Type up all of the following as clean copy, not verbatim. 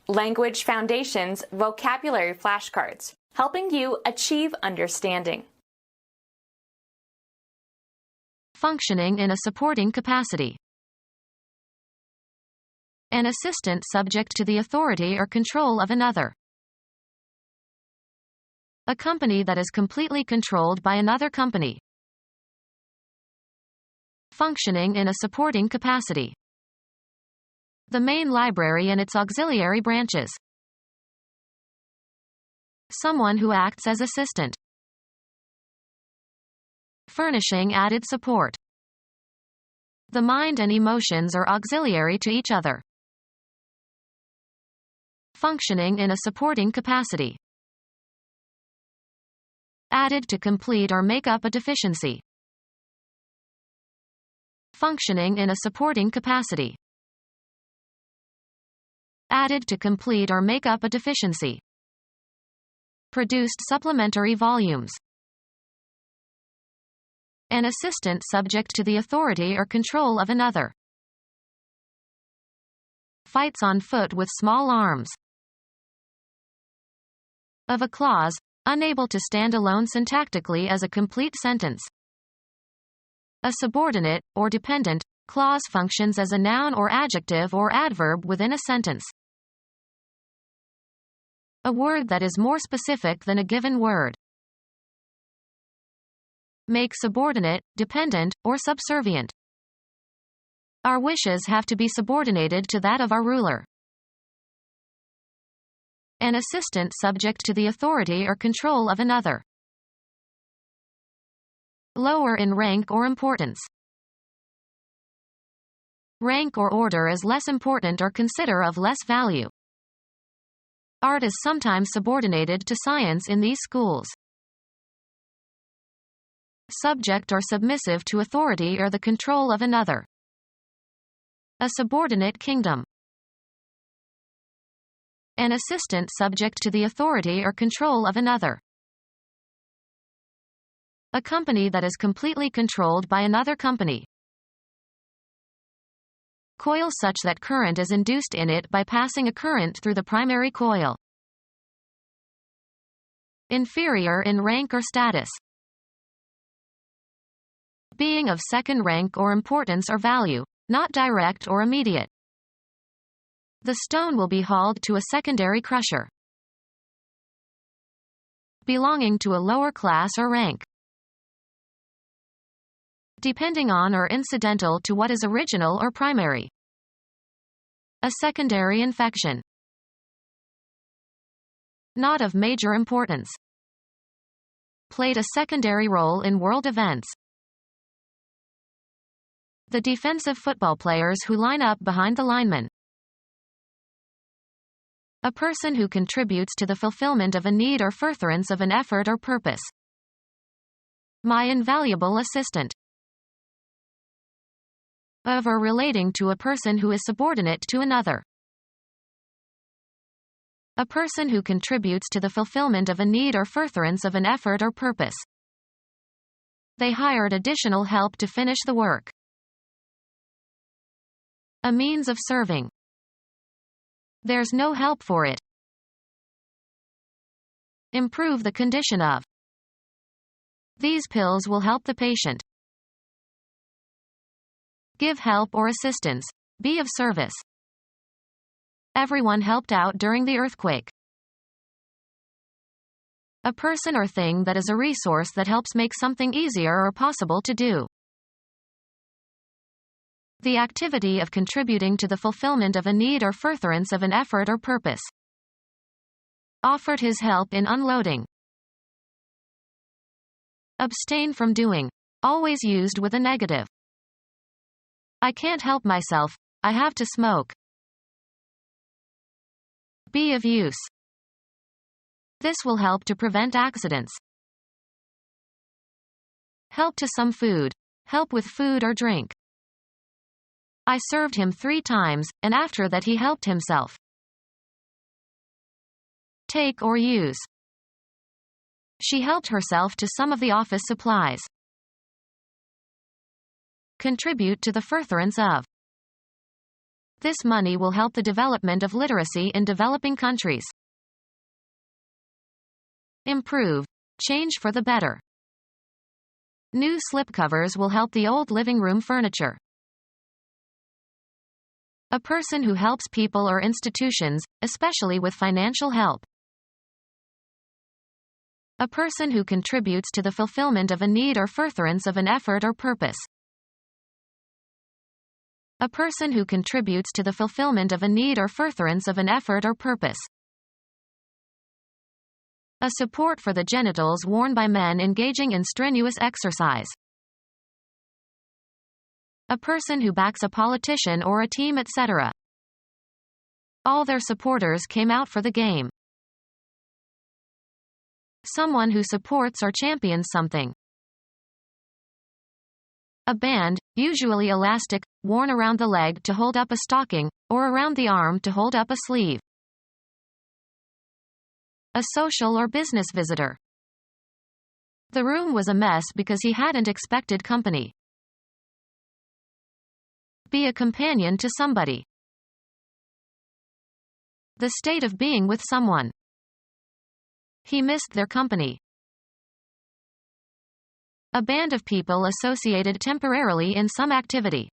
Language Foundations Vocabulary Flashcards, helping you achieve understanding. Functioning in a supporting capacity. An assistant subject to the authority or control of another. A company that is completely controlled by another company. Functioning in a supporting capacity. The main library and its auxiliary branches. Someone who acts as assistant. Furnishing added support. The mind and emotions are auxiliary to each other. Functioning in a supporting capacity. Added to complete or make up a deficiency. Functioning in a supporting capacity. Added to complete or make up a deficiency. Produced supplementary volumes. An assistant subject to the authority or control of another. Fights on foot with small arms. Of a clause, unable to stand alone syntactically as a complete sentence. A subordinate, or dependent, clause functions as a noun or adjective or adverb within a sentence. A word that is more specific than a given word. Make subordinate, dependent, or subservient. Our wishes have to be subordinated to that of our ruler. An assistant subject to the authority or control of another. Lower in rank or importance. Rank or order is less important or consider of less value. Art is sometimes subordinated to science in these schools. Subject or submissive to authority or the control of another. A subordinate kingdom. An assistant subject to the authority or control of another. A company that is completely controlled by another company. Coil such that current is induced in it by passing a current through the primary coil. Inferior in rank or status. Being of second rank or importance or value, not direct or immediate. The stone will be hauled to a secondary crusher. Belonging to a lower class or rank. Depending on or incidental to what is original or primary. A secondary infection. Not of major importance. Played a secondary role in world events. The defensive football players who line up behind the linemen. A person who contributes to the fulfillment of a need or furtherance of an effort or purpose. My invaluable assistant. Of or relating to a person who is subordinate to another. A person who contributes to the fulfillment of a need or furtherance of an effort or purpose. They hired additional help to finish the work. A means of serving. There's no help for it. Improve the condition of. These pills will help the patient. Give help or assistance. Be of service. Everyone helped out during the earthquake. A person or thing that is a resource that helps make something easier or possible to do. The activity of contributing to the fulfillment of a need or furtherance of an effort or purpose. Offered his help in unloading. Abstain from doing. Always used with a negative. I can't help myself, I have to smoke. Be of use. This will help to prevent accidents. Help to some food. Help with food or drink. I served him 3 times, and after that he helped himself. Take or use. She helped herself to some of the office supplies. Contribute to the furtherance of. This money will help the development of literacy in developing countries. Improve. Change for the better. New slipcovers will help the old living room furniture. A person who helps people or institutions, especially with financial help. A person who contributes to the fulfillment of a need or furtherance of an effort or purpose. A person who contributes to the fulfillment of a need or furtherance of an effort or purpose. A support for the genitals worn by men engaging in strenuous exercise. A person who backs a politician or a team, etc. All their supporters came out for the game. Someone who supports or champions something. A band, usually elastic, worn around the leg to hold up a stocking, or around the arm to hold up a sleeve. A social or business visitor. The room was a mess because he hadn't expected company. Be a companion to somebody. The state of being with someone. He missed their company. A band of people associated temporarily in some activity.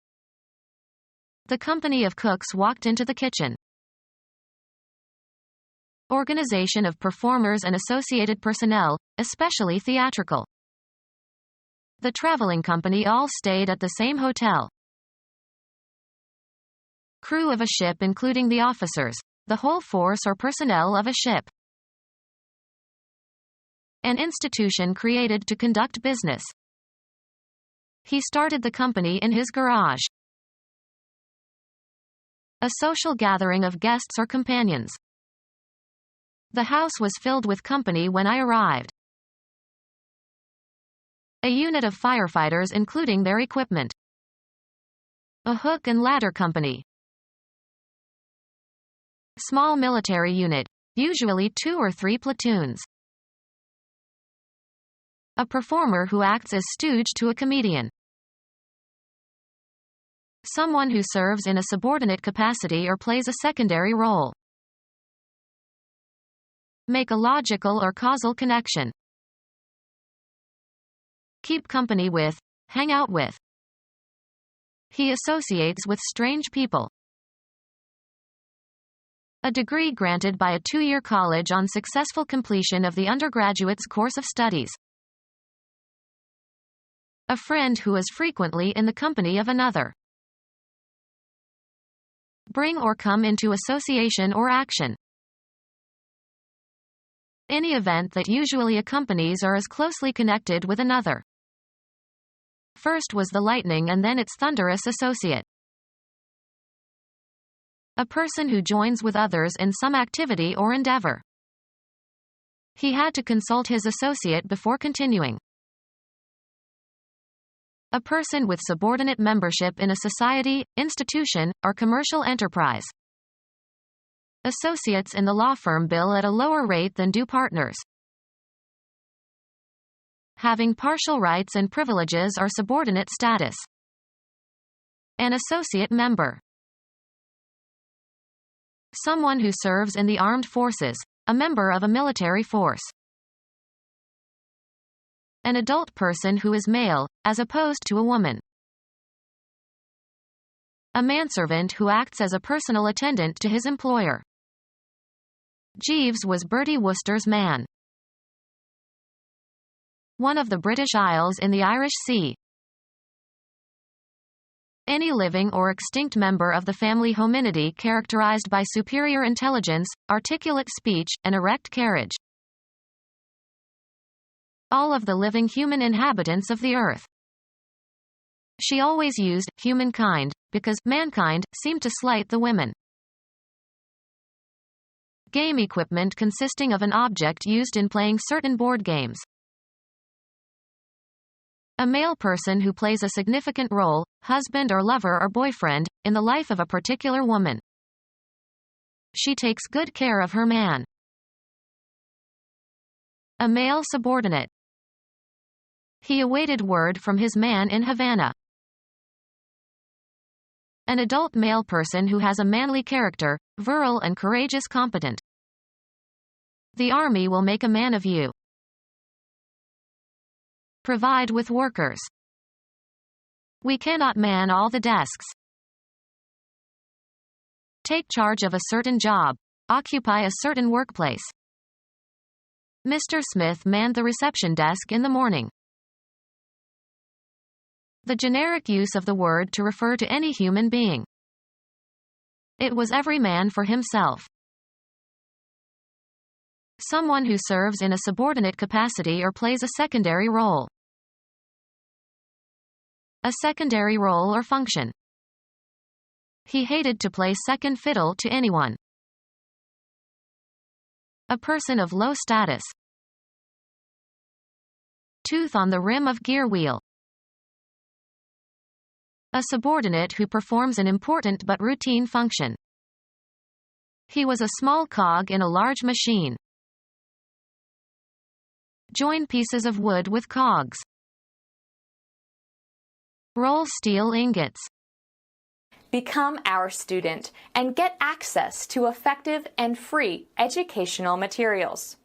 The company of cooks walked into the kitchen. Organization of performers and associated personnel, especially theatrical. The traveling company all stayed at the same hotel. Crew of a ship including the officers, the whole force or personnel of a ship. An institution created to conduct business. He started the company in his garage. A social gathering of guests or companions. The house was filled with company when I arrived. A unit of firefighters including their equipment. A hook and ladder company. Small military unit, usually 2 or 3 platoons. A performer who acts as stooge to a comedian. Someone who serves in a subordinate capacity or plays a secondary role. Make a logical or causal connection. Keep company with, hang out with. He associates with strange people. A degree granted by a 2-year college on successful completion of the undergraduate's course of studies. A friend who is frequently in the company of another. Bring or come into association or action. Any event that usually accompanies or is closely connected with another. First was the lightning and then its thunderous associate. A person who joins with others in some activity or endeavor. He had to consult his associate before continuing. A person with subordinate membership in a society, institution, or commercial enterprise. Associates in the law firm bill at a lower rate than do partners. Having partial rights and privileges or subordinate status. An associate member. Someone who serves in the armed forces, a member of a military force. An adult person who is male, as opposed to a woman. A manservant who acts as a personal attendant to his employer. Jeeves was Bertie Wooster's man. One of the British Isles in the Irish Sea. Any living or extinct member of the family Hominidae characterized by superior intelligence, articulate speech, and erect carriage. All of the living human inhabitants of the earth. She always used humankind, because mankind seemed to slight the women. Game equipment consisting of an object used in playing certain board games. A male person who plays a significant role, husband or lover or boyfriend, in the life of a particular woman. She takes good care of her man. A male subordinate. He awaited word from his man in Havana. An adult male person who has a manly character, virile and courageous, competent. The army will make a man of you. Provide with workers. We cannot man all the desks. Take charge of a certain job. Occupy a certain workplace. Mr. Smith manned the reception desk in the morning. The generic use of the word to refer to any human being. It was every man for himself. Someone who serves in a subordinate capacity or plays a secondary role. A secondary role or function. He hated to play second fiddle to anyone. A person of low status. Tooth on the rim of gear wheel. A subordinate who performs an important but routine function. He was a small cog in a large machine. Join pieces of wood with cogs. Roll steel ingots. Become our student and get access to effective and free educational materials.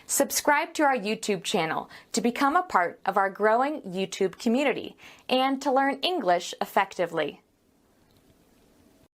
Subscribe to our YouTube channel to become a part of our growing YouTube community and to learn English effectively.